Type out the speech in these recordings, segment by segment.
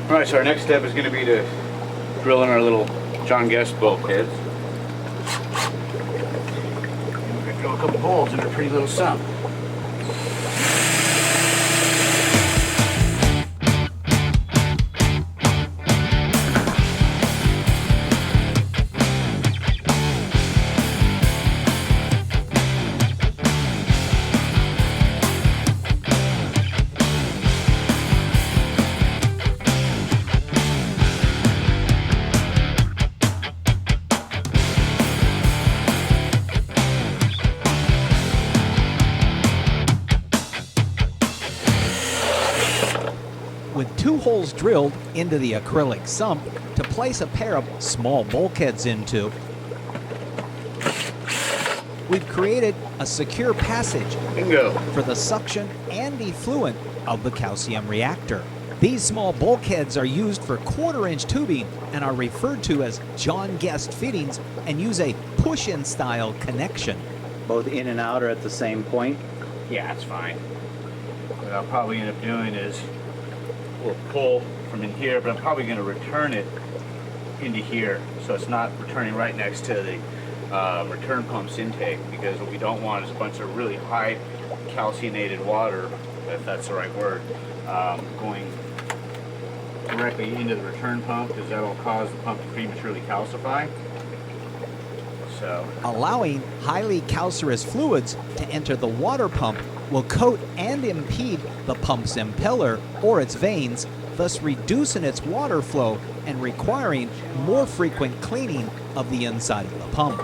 Alright, so our next step is going to be to drill in our little John Guest bulkheads. And we're going to drill a couple holes in our pretty little sump. With 2 holes drilled into the acrylic sump to place a pair of small bulkheads into, we've created a secure passage Bingo! for the suction and effluent of the calcium reactor. These small bulkheads are used for 1/4-inch tubing and are referred to as John Guest fittings and use a push-in style connection. Both in and out are at the same point? Yeah, that's fine. What I'll probably end up doing is we'll pull from in here, but I'm probably going to return it into here so it's not returning right next to the return pump's intake, because what we don't want is a bunch of really high calcinated water, if that's the right word, going directly into the return pump, because that will cause the pump to prematurely calcify. So, Allowing highly calcareous fluids to enter the water pump will coat and impede the pump's impeller or its vanes, thus reducing its water flow and requiring more frequent cleaning of the inside of the pump.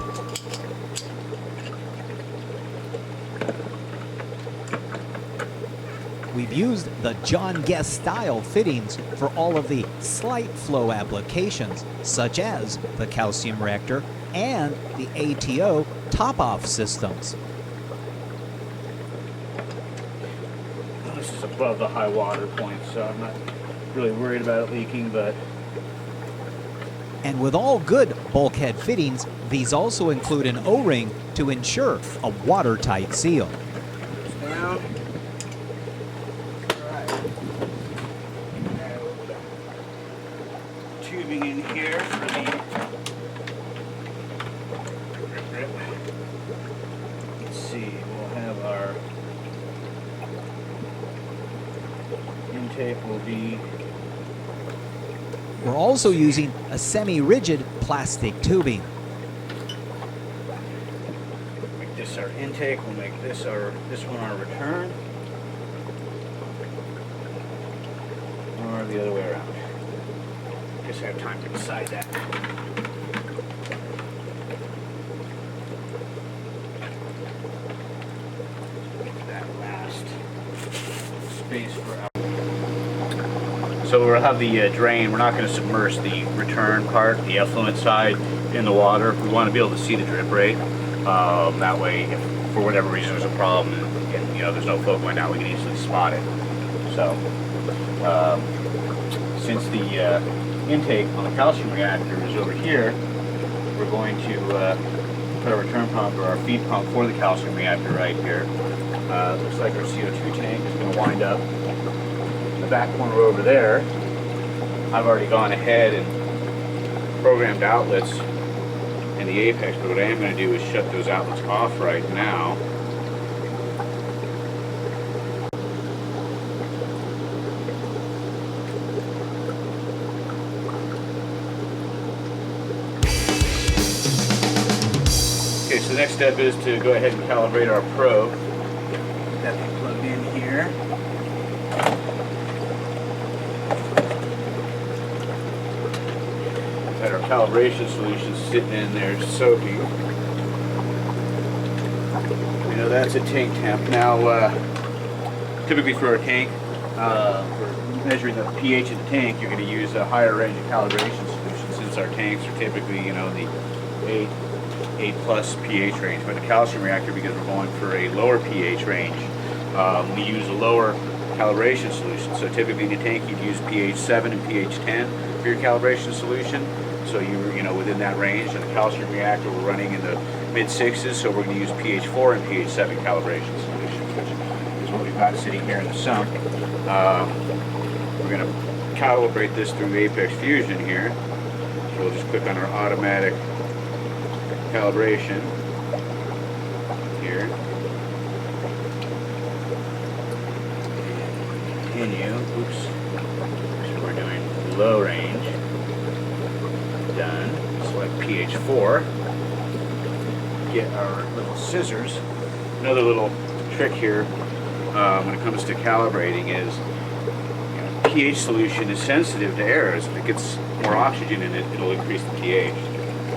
We've used the John Guest style fittings for all of the slight flow applications, such as the calcium reactor and the ATO top-off systems. this is above the high water point, so I'm not really worried about it leaking, but And with all good bulkhead fittings, these also include an O-ring to ensure a watertight seal. down. Tubing in here for the grip. Let's see, we'll have our intake will be We're also using a semi-rigid plastic tubing. make this our intake, we'll make this one our return. Or the other way around. Guess I have time to decide that. That last space for out. So we'll have the drain. We're not going to submerge the return part, the effluent side, in the water. We want to be able to see the drip rate. That way, if for whatever reason there's a problem and you know there's no flow going down, we can easily spot it. So since the intake on the calcium reactor is over here, we're going to put our return pump or our feed pump for the calcium reactor right here. Looks like our CO2 tank is going to wind up in the back corner over there. I've already gone ahead and programmed outlets in the apex, but what I am going to do is shut those outlets off right now. Okay, so the next step is to go ahead and calibrate our probe. Get that plugged in here. Got our calibration solution sitting in there soaking. We know that's a tank temp. Now, typically for a tank, for measuring the pH of the tank, you're going to use a higher range of calibration solution, since our tanks are typically, you know, the 8 plus pH range. But the calcium reactor, because we're going for a lower pH range, we use a lower calibration solution. So typically in the tank you'd use pH 7 and pH 10 for your calibration solution. So you're within that range. And the calcium reactor we're running in the mid 6s, so we're going to use pH 4 and pH 7 calibration solutions, which is what we've got sitting here in the sump. We're going to calibrate this through Apex Fusion here. So we'll just click on our automatic calibration here. Continue. Oops. So we're doing low range. Done. Select pH 4. Get our little scissors. Another little trick here when it comes to calibrating is pH solution is sensitive to errors. If it gets more oxygen in it, it'll increase the pH.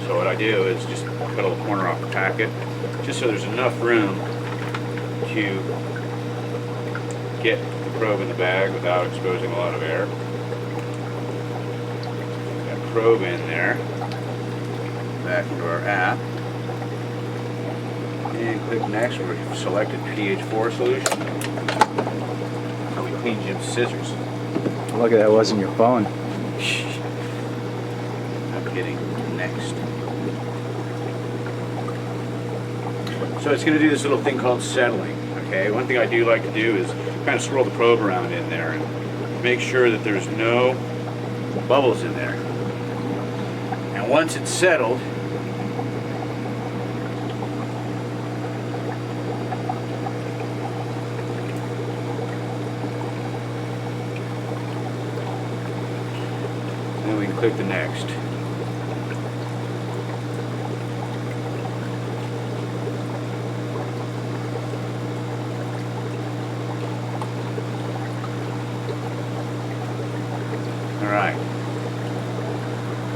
So what I do is just cut a little corner off the packet, just so there's enough room to get the probe in the bag without exposing a lot of air. Got probe in there. Back into our app. And click next. We've selected pH 4 solution. And we clean Jim's scissors. Look at that, wasn't your phone. I'm kidding. Next. So it's going to do this little thing called settling. Okay. One thing I do like to do is kind of swirl the probe around in there and make sure that there's no bubbles in there. And once it's settled, then we can click the next. All right.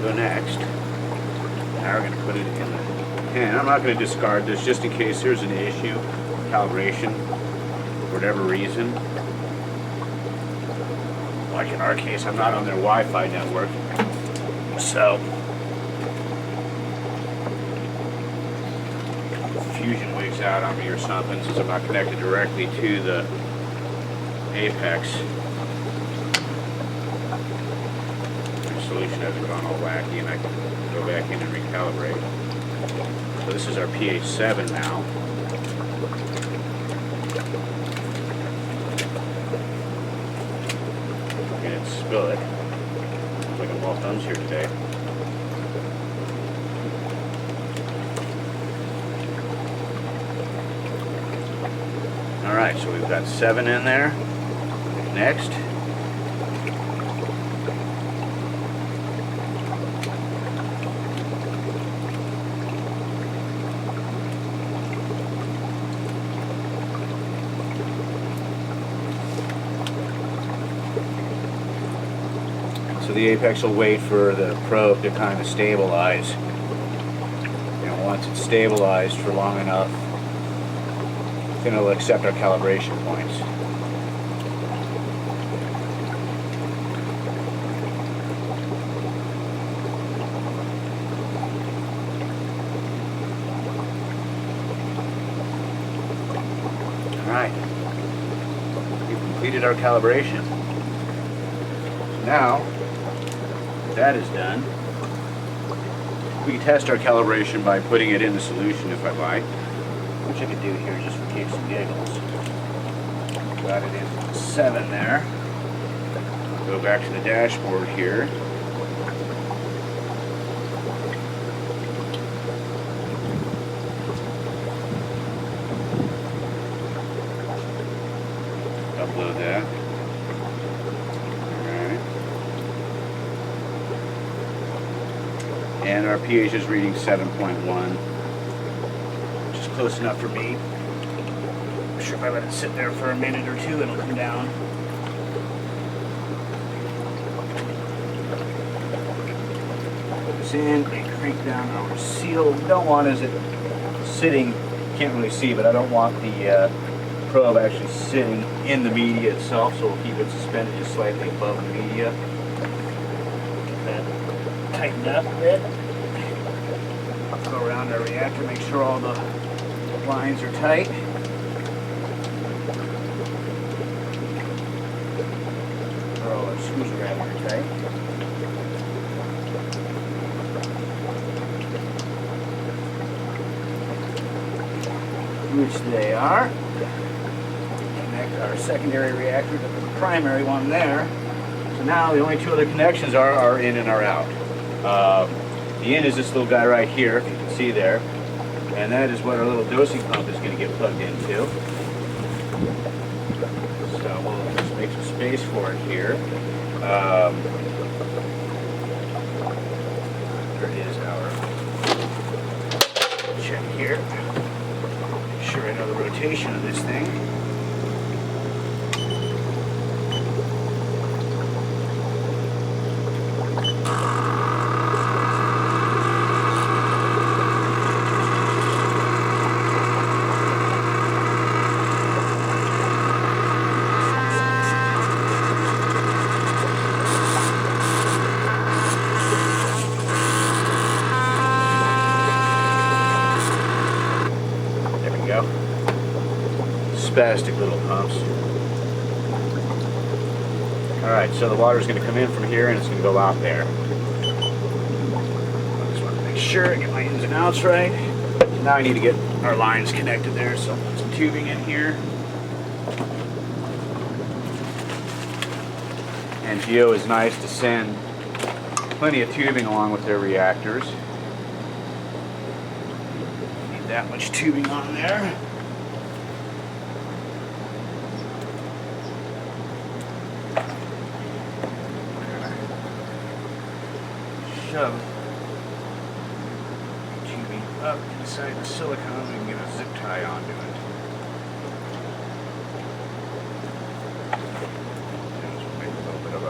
Go next. Now we're going to put it in the pen. I'm not going to discard this just in case there's an issue, calibration, for whatever reason. Like in our case, I'm not on their Wi-Fi network, so Fusion wigs out on me or something since I'm not connected directly to the Apex. The solution hasn't gone all wacky, and I can go back in and recalibrate. So this is our pH 7 now. Spill it. Looks like I'm all thumbs here today. Alright, so we've got 7 in there. Next. So the Apex will wait for the probe to kind of stabilize. And once it's stabilized for long enough, then it'll accept our calibration points. Alright. We've completed our calibration. Now, that is done. We can test our calibration by putting it in the solution if I like, which I could do here just for kicks and giggles. Got it in 7 there. Go back to the dashboard here. Upload that. And our pH is reading 7.1, which is close enough for me. I'm sure if I let it sit there for a minute or two, it'll come down. Put this in and crank down our seal. What we don't want is it sitting, can't really see, but I don't want the probe actually sitting in the media itself, so we'll keep it suspended just slightly above the media. Get that tightened up a bit. Go around our reactor, make sure all the lines are tight. Or all our screws rather are tight. Which they are. Connect our secondary reactor to the primary one there. So now the only two other connections are in and are out. The in is this little guy right here, if you can see there. And that is what our little dosing pump is going to get plugged into. So we'll just make some space for it here. There is our check here. Make sure I know the rotation of this thing. Spastic little pumps. Alright, so the water is going to come in from here and it's going to go out there. I just want to make sure I get my ins and outs right. Now I need to get our lines connected there, so I'll put some tubing in here. And Geo is nice to send plenty of tubing along with their reactors. Need that much tubing on there. Shove tubing up inside the silicone and get a zip tie onto it. Just make a little bit of a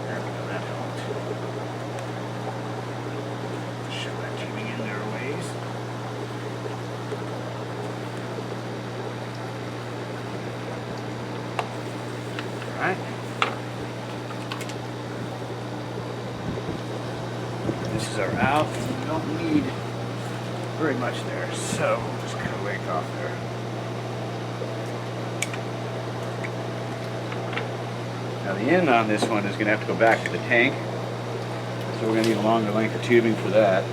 there we go, that helped. Shove that tubing in there a ways. Alright. This is our out. We don't need very much there, so we'll just kind of rake off there. Now the end on this one is going to have to go back to the tank, so we're going to need a longer length of tubing for that.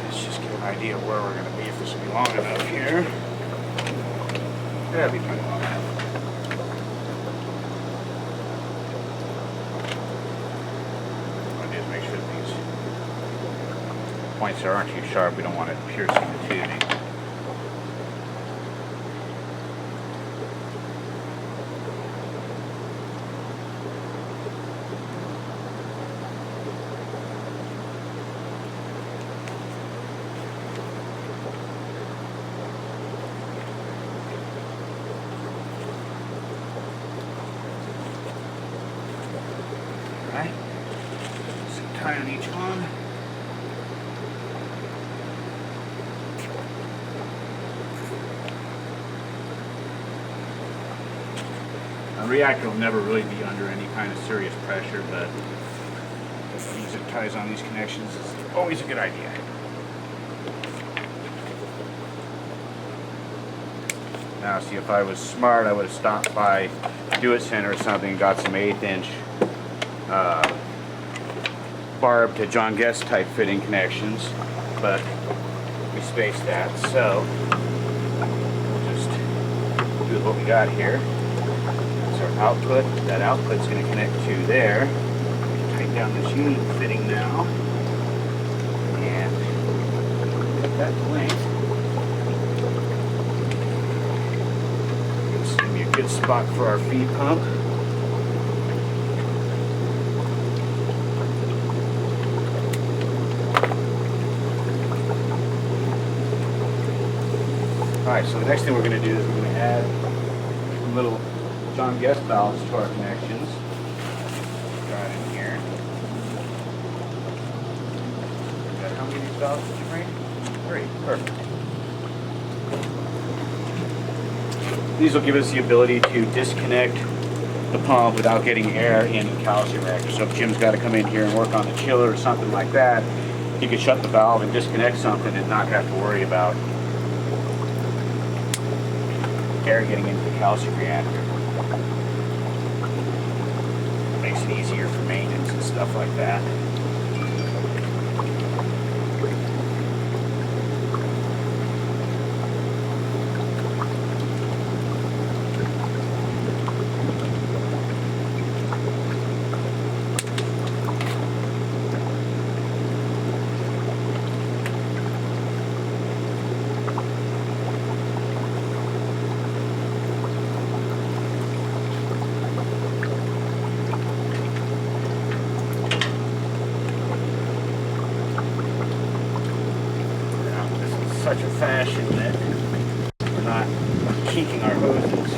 Let's just get an idea of where we're going to be, if this will be long enough here. That'll be pretty long enough. Points that aren't too sharp, we don't want it piercing the tubing. Alright, some tie on each one. The reactor will never really be under any kind of serious pressure, but using zip ties on these connections is always a good idea. Now, see, if I was smart, I would have stopped by Do It Center or something and got some 1/8" barb to John Guest type fitting connections, but we spaced that, so we'll just do what we got here. Our output. That output's going to connect to there. Tighten down this unit fitting now, and cut that to length. It's going to be a good spot for our feed pump. All right. So the next thing we're going to do is we're going to add some little John Guest valves to our connections. Got in here. Got how many of these valves did you bring? 3. Perfect. These will give us the ability to disconnect the pump without getting air in the calcium reactor. So if Jim's got to come in here and work on the chiller or something like that, he could shut the valve and disconnect something and not have to worry about air getting into the calcium reactor. Makes it easier for maintenance and stuff like that. fashion that we're not kinking our hoses.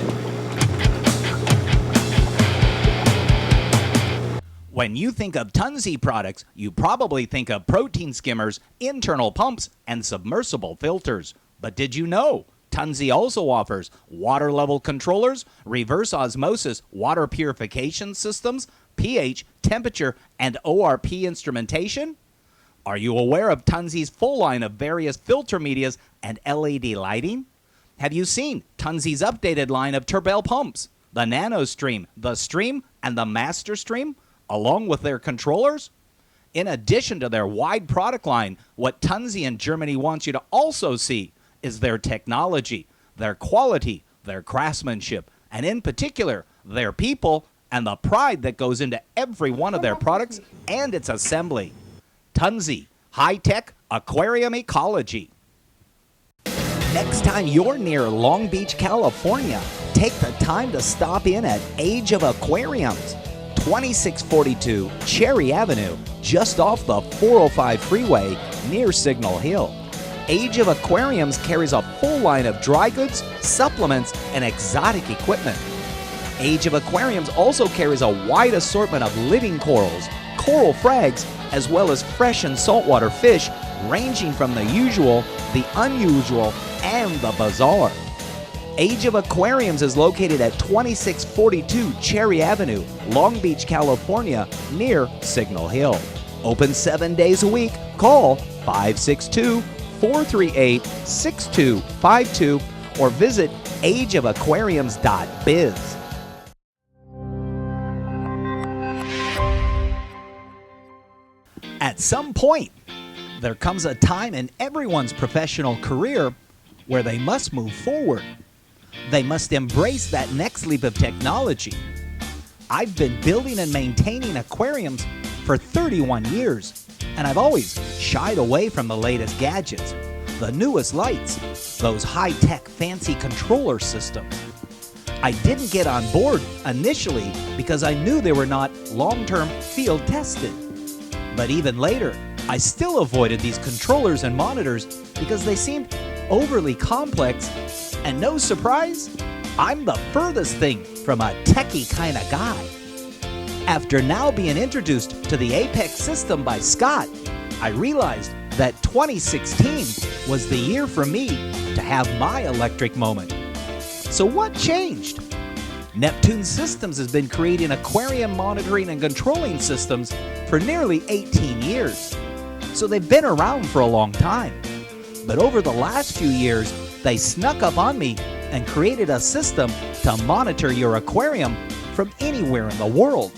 When you think of Tunze products, you probably think of protein skimmers, internal pumps, and submersible filters. But did you know Tunze also offers water level controllers, reverse osmosis water purification systems, pH, temperature, and ORP instrumentation? Are you aware of Tunze's full line of various filter medias and LED lighting? Have you seen Tunze's updated line of turbelle pumps, the NanoStream, the Stream, and the Master Stream, along with their controllers? In addition to their wide product line, what Tunze in Germany wants you to also see is their technology, their quality, their craftsmanship, and in particular, their people and the pride that goes into every one of their products and its assembly. Tunze, high-tech aquarium ecology. Next time you're near Long Beach, California, take the time to stop in at Age of Aquariums, 2642 Cherry Avenue, just off the 405 freeway near Signal Hill. Age of Aquariums carries a full line of dry goods, supplements, and exotic equipment. Age of Aquariums also carries a wide assortment of living corals, coral frags, as well as fresh and saltwater fish, ranging from the usual, the unusual, and the bizarre. Age of Aquariums is located at 2642 Cherry Avenue, Long Beach, California, near Signal Hill. Open 7 days a week. Call 562-438-6252 or visit ageofaquariums.biz. At some point, there comes a time in everyone's professional career where they must move forward. They must embrace that next leap of technology. I've been building and maintaining aquariums for 31 years, and I've always shied away from the latest gadgets, the newest lights, those high-tech fancy controller systems. I didn't get on board initially because I knew they were not long-term field tested. But even later, I still avoided these controllers and monitors because they seemed overly complex, and no surprise, I'm the furthest thing from a techie kind of guy. After now being introduced to the Apex system by Scott, I realized that 2016 was the year for me to have my electric moment. So what changed? Neptune Systems has been creating aquarium monitoring and controlling systems for nearly 18 years. So they've been around for a long time. But over the last few years, they snuck up on me and created a system to monitor your aquarium from anywhere in the world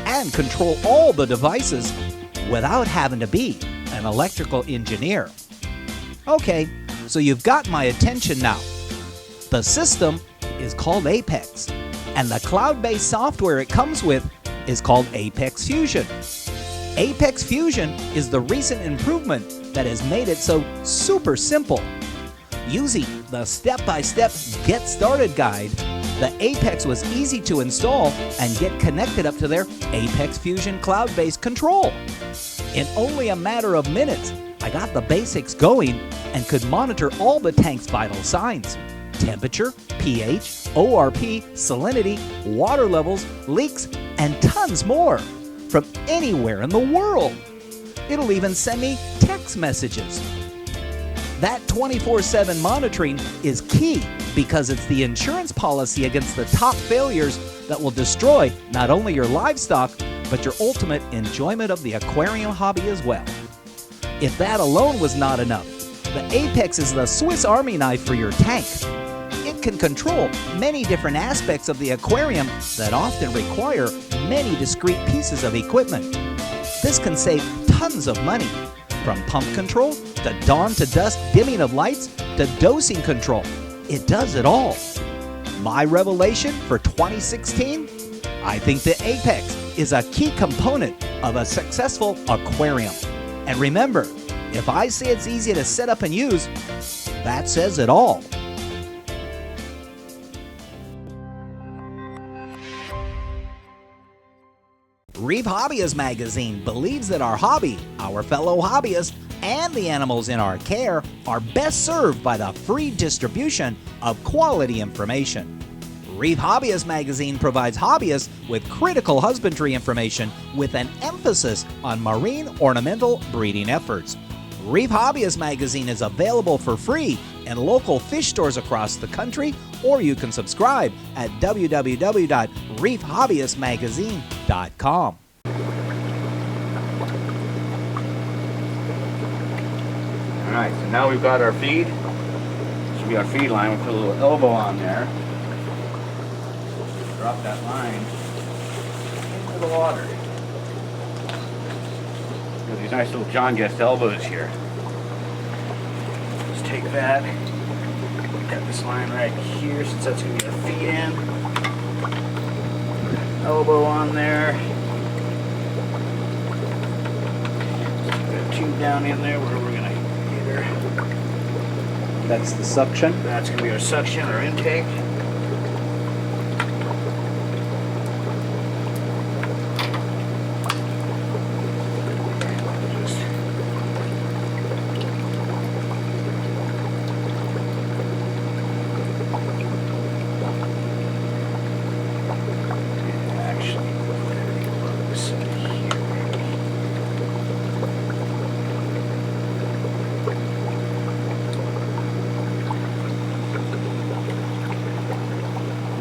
and control all the devices without having to be an electrical engineer. Okay, so you've got my attention now. The system is called Apex, and the cloud-based software it comes with is called Apex Fusion. Apex Fusion is the recent improvement that has made it so super simple. Using the step-by-step Get Started guide, the Apex was easy to install and get connected up to their Apex Fusion cloud-based control. In only a matter of minutes, I got the basics going and could monitor all the tank's vital signs: temperature, pH, ORP, salinity, water levels, leaks, and tons more from anywhere in the world. It'll even send me text messages. That 24/7 monitoring is key because it's the insurance policy against the top failures that will destroy not only your livestock, but your ultimate enjoyment of the aquarium hobby as well. If that alone was not enough, the Apex is the Swiss Army knife for your tank. It can control many different aspects of the aquarium that often require many discrete pieces of equipment. This can save tons of money, from pump control to dawn to dusk dimming of lights to dosing control. It does it all. My revelation for 2016? I think the Apex is a key component of a successful aquarium. And remember, if I say it's easy to set up and use, that says it all. Reef Hobbyist magazine believes that our hobby, our fellow hobbyists, and the animals in our care are best served by the free distribution of quality information. Reef Hobbyist magazine provides hobbyists with critical husbandry information with an emphasis on marine ornamental breeding efforts. Reef Hobbyist magazine is available for free in local fish stores across the country, or you can subscribe at www.reefhobbyistmagazine.com. All right, so now we've got our feed. This will be our feed line. We'll put a little elbow on there. Drop that line into the water. Got these nice little John Guest elbows here. Just take that, cut this line right here since that's going to be our feed in. Elbow on there. Put a tube down in there where we're going to get her. That's the suction. That's going to be our suction, our intake.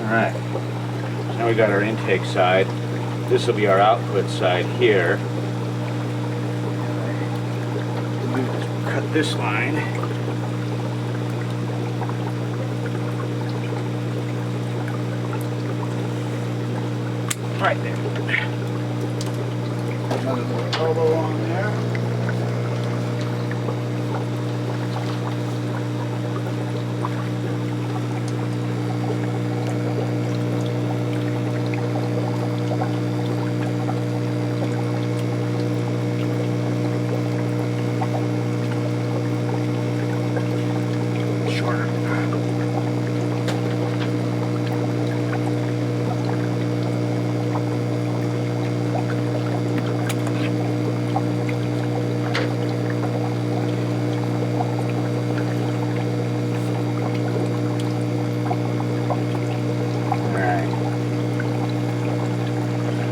Alright, so now we got our intake side. This will be our output side here. Cut this line. Right there. Another little elbow on there.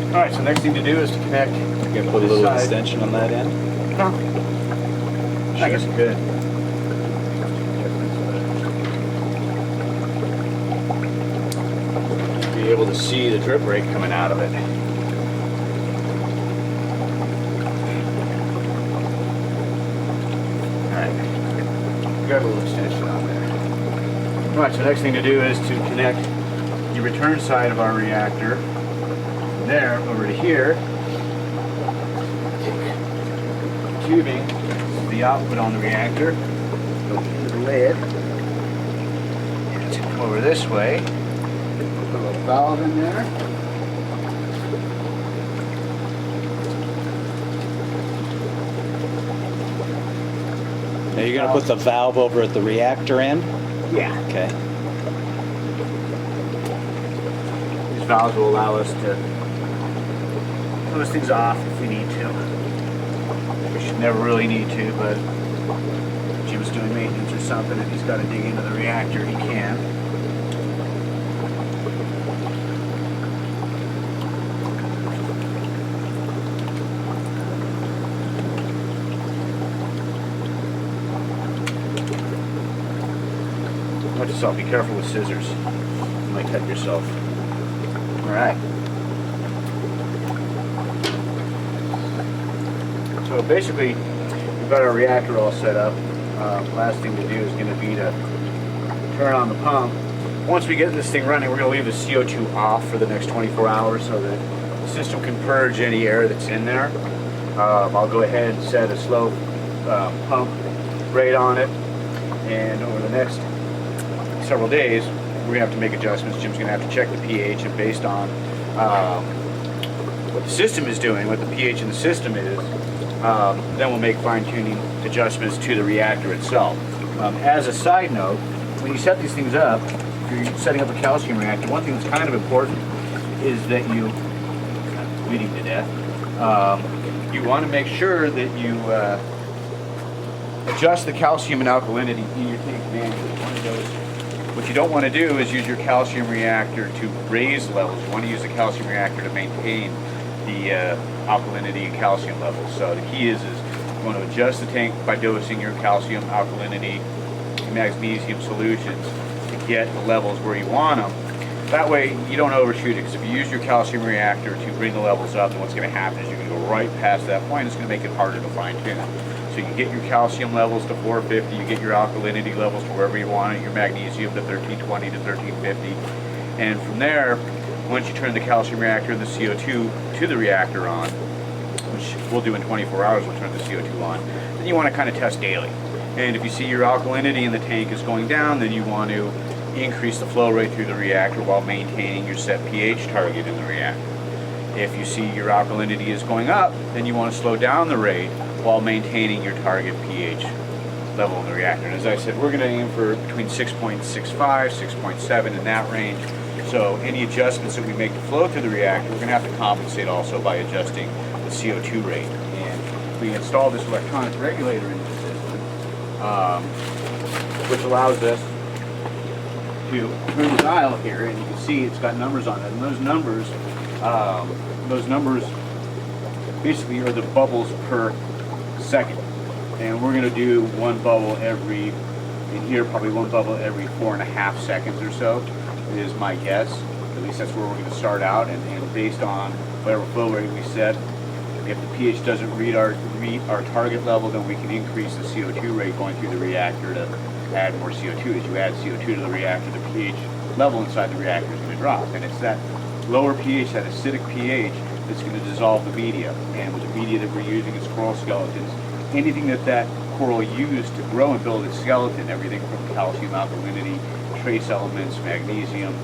Alright, so next thing to do is to connect. You can put a little extension on that end. No. I guess it could. Be able to see the drip rate coming out of it. Alright. Got a little extension on there. Alright, so next thing to do is to connect the return side of our reactor there over to here. Take tubing, the output on the reactor, go into the lid, and to come over this way. Put a little valve in there. Now you're going to put the valve over at the reactor end? Yeah. Okay. These valves will allow us to close things off if we need to. We should never really need to, but if Jim's doing maintenance or something and he's got to dig into the reactor, he can. Watch yourself, be careful with scissors. You might cut yourself. Alright. So basically, we've got our reactor all set up. Last thing to do is going to be to turn on the pump. Once we get this thing running, we're going to leave the CO2 off for the next 24 hours so that the system can purge any air that's in there. I'll go ahead and set a slow pump rate on it, and over the next several days, we're going to have to make adjustments. Jim's going to have to check the pH, and based on what the system is doing, what the pH in the system is, then we'll make fine-tuning adjustments to the reactor itself. As a side note, when you set these things up, if you're setting up a calcium reactor, one thing that's kind of important is that you, bleeding to death, you want to make sure that you adjust the calcium and alkalinity in your tank manually. One of those. What you don't want to do is use your calcium reactor to raise levels. You want to use the calcium reactor to maintain the alkalinity and calcium levels. So the key is you want to adjust the tank by dosing your calcium, alkalinity, and magnesium solutions to get the levels where you want them. That way you don't overshoot it, because if you use your calcium reactor to bring the levels up, then what's going to happen is you're going to go right past that point. It's going to make it harder to fine tune. So you get your calcium levels to 450, you get your alkalinity levels to wherever you want it, your magnesium to 1320 to 1350, and from there, once you turn the calcium reactor and the CO2 to the reactor on, which we'll do in 24 hours, we'll turn the CO2 on, then you want to kind of test daily. And if you see your alkalinity in the tank is going down, then you want to increase the flow rate through the reactor while maintaining your set pH target in the reactor. If you see your alkalinity is going up, then you want to slow down the rate while maintaining your target pH level in the reactor. And as I said, we're going to aim for between 6.65, 6.7 in that range. So any adjustments that we make to flow through the reactor, we're going to have to compensate also by adjusting the CO2 rate. And we install this electronic regulator into the system, which allows us to turn the dial here, and you can see it's got numbers on it. And those numbers basically are the bubbles per second. And we're going to do one bubble every, in here probably one bubble every 4.5 seconds or so, is my guess. At least that's where we're going to start out, and based on whatever flow rate we set, if the pH doesn't meet our target level, then we can increase the CO2 rate going through the reactor to add more CO2. As you add CO2 to the reactor, the pH level inside the reactor is going to drop, and it's that lower pH, that acidic pH, that's going to dissolve the media. And with the media that we're using is coral skeletons. Anything that coral used to grow and build its skeleton, everything from calcium, alkalinity, trace elements, magnesium,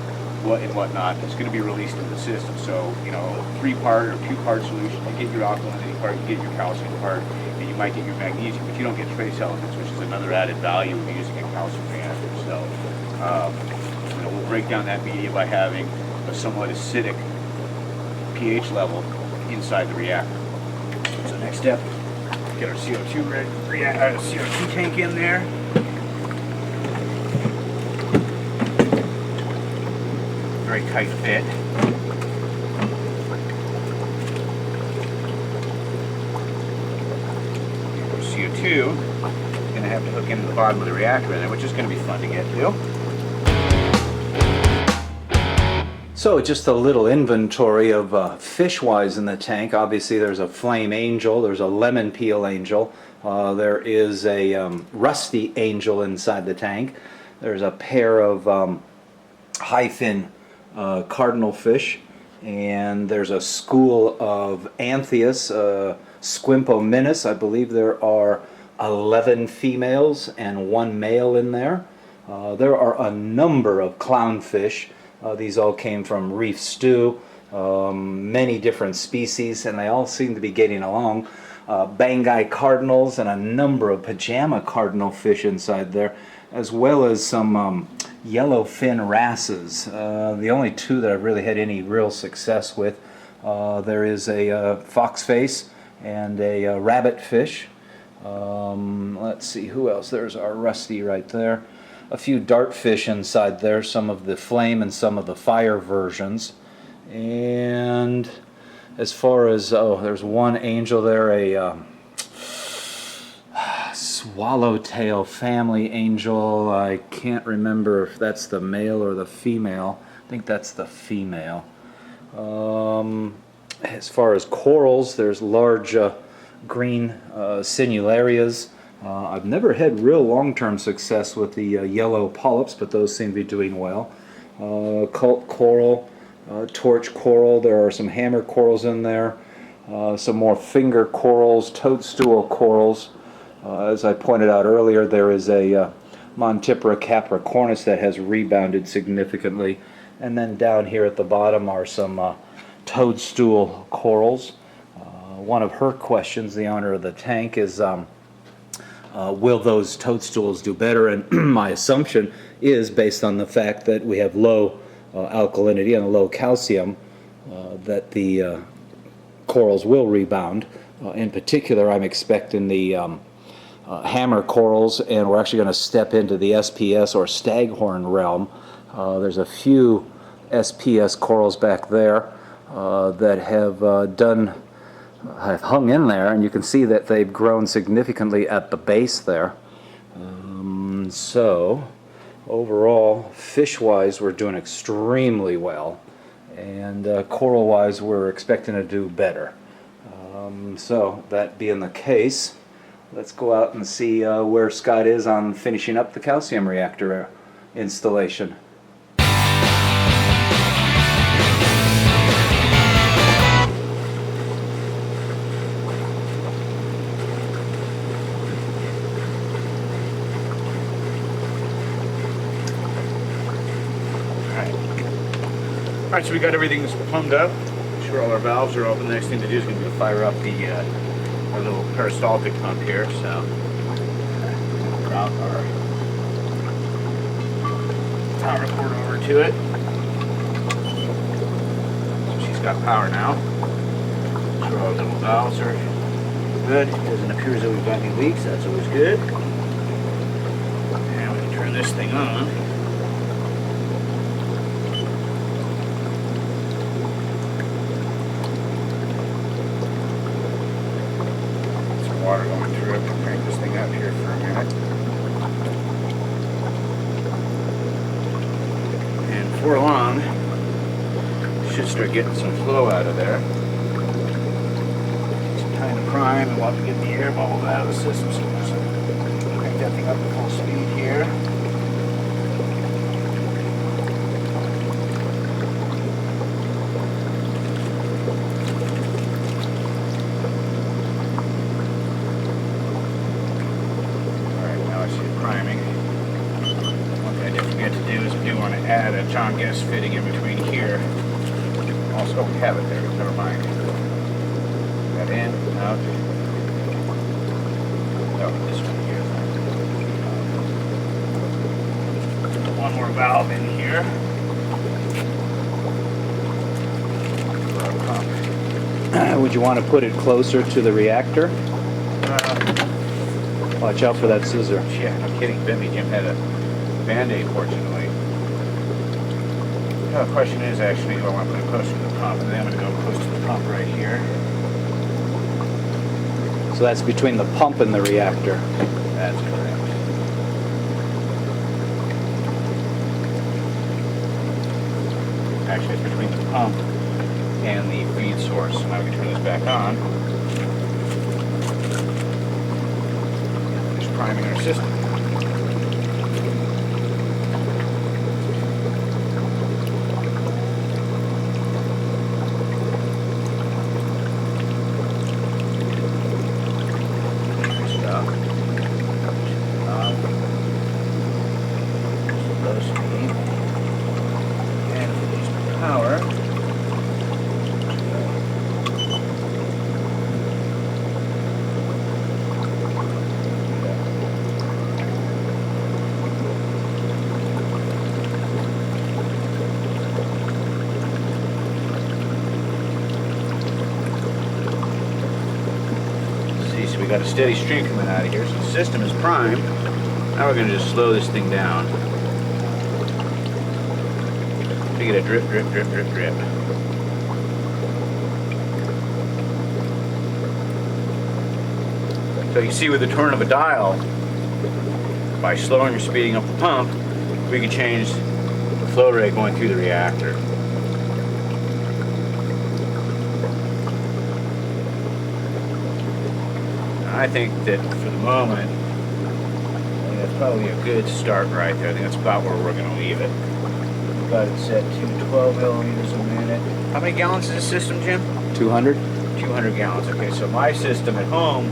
and whatnot, is going to be released into the system. So, you know, 3-part or 2-part solution, you get your alkalinity part, you get your calcium part, and you might get your magnesium, but you don't get trace elements, which is another added value of using a calcium reactor. So, you know, we'll break down that media by having a somewhat acidic pH level inside the reactor. So next step, get our CO2 CO2 tank in there. Very tight fit. Our CO2 going to have to hook into the bottom of the reactor in there, which is going to be fun to get to. So just a little inventory of Fishguys in the tank. Obviously there's a flame angel, there's a lemon peel angel, there is a rusty angel inside the tank, there's a pair of high fin cardinal fish, and there's a school of Anthias, Squimpominus. I believe there are 11 females and 1 male in there. There are a number of clownfish. These all came from Reef stew, many different species, and they all seem to be getting along. Bangai cardinals and a number of pajama cardinal fish inside there, as well as some yellowfin wrasses. The only 2 that I've really had any real success with. There is a foxface and a rabbit fish. Let's see, who else? There's our rusty right there. A few dartfish inside there, some of the flame and some of the fire versions. And as far as, there's one angel there, a swallowtail family angel. I can't remember if that's the male or the female. I think that's the female. As far as corals, there's large green sinularias. I've never had real long-term success with the yellow polyps, but those seem to be doing well. Cult coral, torch coral, there are some hammer corals in there, some more finger corals, toadstool corals. As I pointed out earlier, there is a Montipora capricornis that has rebounded significantly. And then down here at the bottom are some toadstool corals. One of her questions, the owner of the tank, is will those toadstools do better? And my assumption is, based on the fact that we have low alkalinity and low calcium, that the corals will rebound. In particular, I'm expecting the hammer corals, and we're actually going to step into the SPS or staghorn realm. There's a few SPS corals back there that have hung in there, and you can see that they've grown significantly at the base there. So overall, fish-wise, we're doing extremely well, and coral-wise, we're expecting to do better. So that being the case, let's go out and see where Scott is on finishing up the calcium reactor installation. Alright, so we got everything plumbed up. Make sure all our valves are open. The next thing to do is going to be to fire up the our little peristaltic pump here. So route our power cord over to it. So she's got power now. Make sure all the little valves are good. It doesn't appear as though we've got any leaks. That's always good. Now we can turn this thing on. Water going through it. We'll crank this thing up here for a minute. And before long, should start getting some flow out of there. Some time to prime and while we get the air bubbles out of the system. So we'll just crank that thing up to full speed here. Add a John Guest fitting in between here. Also, we have it there. Never mind. That in, out. Oh, this one here. One more valve in here. Would you want to put it closer to the reactor? Watch out for that scissor. Yeah, no kidding. Bentley Jim had a Band-Aid, fortunately. The question is actually, do I want to put it closer to the pump? And then I'm going to go close to the pump right here. So that's between the pump and the reactor. That's correct. Actually, it's between the pump and the feed source. So now we can turn this back on. Just priming our system. We got a steady stream coming out of here, so the system is primed. Now we're going to just slow this thing down. To get a drip, drip, drip, drip, drip. So you can see with the turn of a dial, by slowing or speeding up the pump, we can change the flow rate going through the reactor. I think that for the moment, that's probably a good start right there. I think that's about where we're going to leave it. We've got it set to 12 milliliters a minute. How many gallons is this system, Jim? 200? 200 gallons. Okay, so my system at home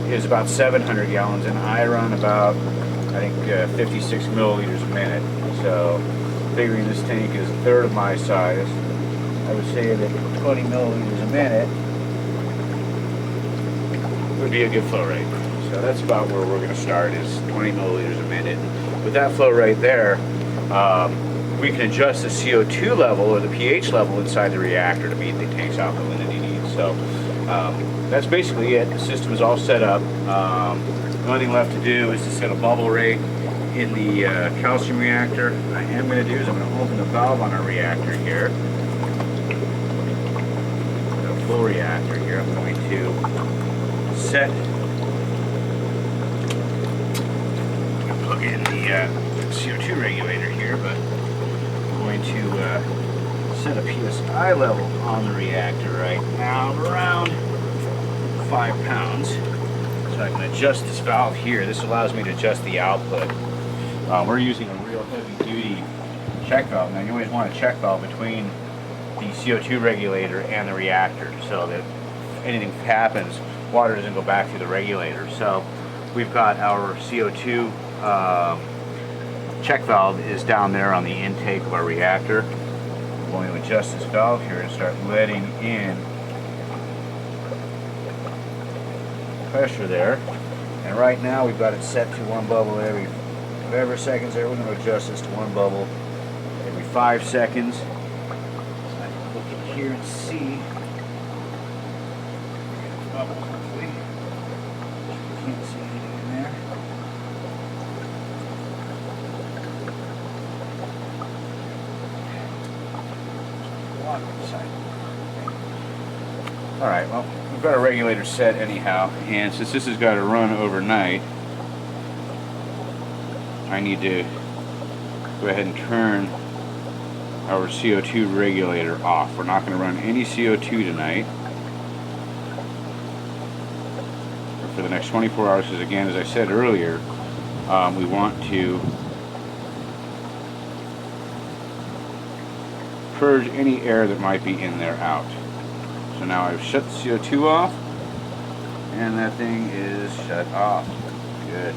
is about 700 gallons, and I run about, I think, 56 milliliters a minute. So, figuring this tank is a third of my size, I would say that 20 milliliters a minute would be a good flow rate. So that's about where we're going to start, is 20 milliliters a minute. With that flow rate there, we can adjust the CO2 level or the pH level inside the reactor to meet the tank's alkalinity needs. So that's basically it. The system is all set up. The only thing left to do is to set a bubble rate in the calcium reactor. What I am going to do is I'm going to open the valve on our reactor here. The full reactor here. I'm going to set, plug in the CO2 regulator here, but I'm going to set a PSI level on the reactor right now of around 5 pounds. So I can adjust this valve here. This allows me to adjust the output. We're using a real heavy duty check valve. Now you always want a check valve between the CO2 regulator and the reactor so that if anything happens, water doesn't go back through the regulator. So we've got our CO2 check valve is down there on the intake of our reactor. I'm going to adjust this valve here and start letting in pressure there. And right now we've got it set to 1 bubble every whatever seconds there. We're going to adjust this to 1 bubble every 5 seconds. So I can look in here and see bubble hopefully. Can't see anything in there. Water inside. Alright, well, we've got our regulator set anyhow, and since this has got to run overnight, I need to go ahead and turn our CO2 regulator off. We're not going to run any CO2 tonight for the next 24 hours, because again, as I said earlier, we want to purge any air that might be in there out. So now I've shut the CO2 off, and that thing is shut off. Good.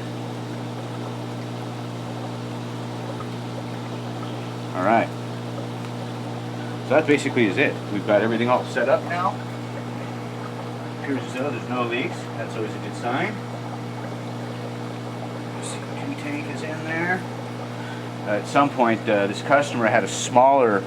Alright. So that basically is it. We've got everything all set up now. Appears as though there's no leaks. That's always a good sign. The CO2 tank is in there. At some point, this customer had a smaller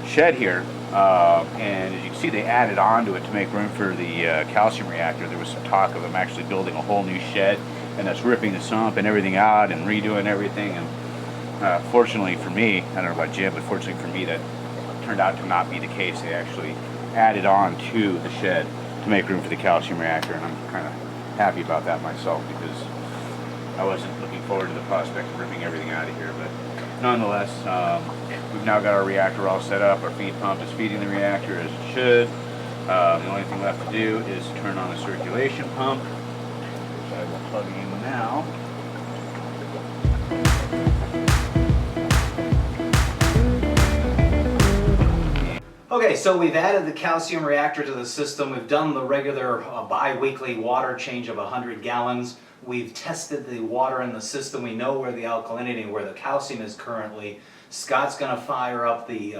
shed here. And as you can see, they added on to it to make room for the calcium reactor. There was some talk of them actually building a whole new shed, and that's ripping the sump and everything out and redoing everything. And fortunately for me, I don't know about Jim, but fortunately for me, that turned out to not be the case. They actually added on to the shed to make room for the calcium reactor, and I'm kind of happy about that myself, because I wasn't looking forward to the prospect of ripping everything out of here. But nonetheless, we've now got our reactor all set up. Our feed pump is feeding the reactor as it should. The only thing left to do is turn on the circulation pump, which I will plug in now. Okay, so we've added the calcium reactor to the system. We've done the regular bi-weekly water change of 100 gallons. We've tested the water in the system. We know where the alkalinity, where the calcium is currently. Scott's going to fire up the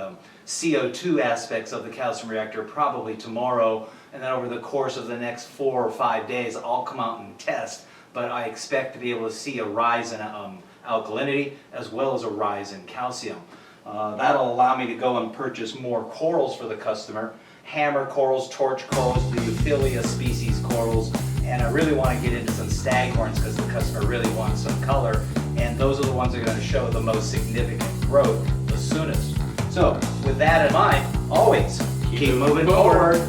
CO2 aspects of the calcium reactor probably tomorrow, and then over the course of the next 4 or 5 days I'll come out and test. But I expect to be able to see a rise in alkalinity as well as a rise in calcium. That'll allow me to go and purchase more corals for the customer. Hammer corals, torch corals, the Euphyllia species corals, and I really want to get into some staghorns because the customer really wants some color, and those are the ones that are going to show the most significant growth the soonest. So with that in mind, always keep moving forward.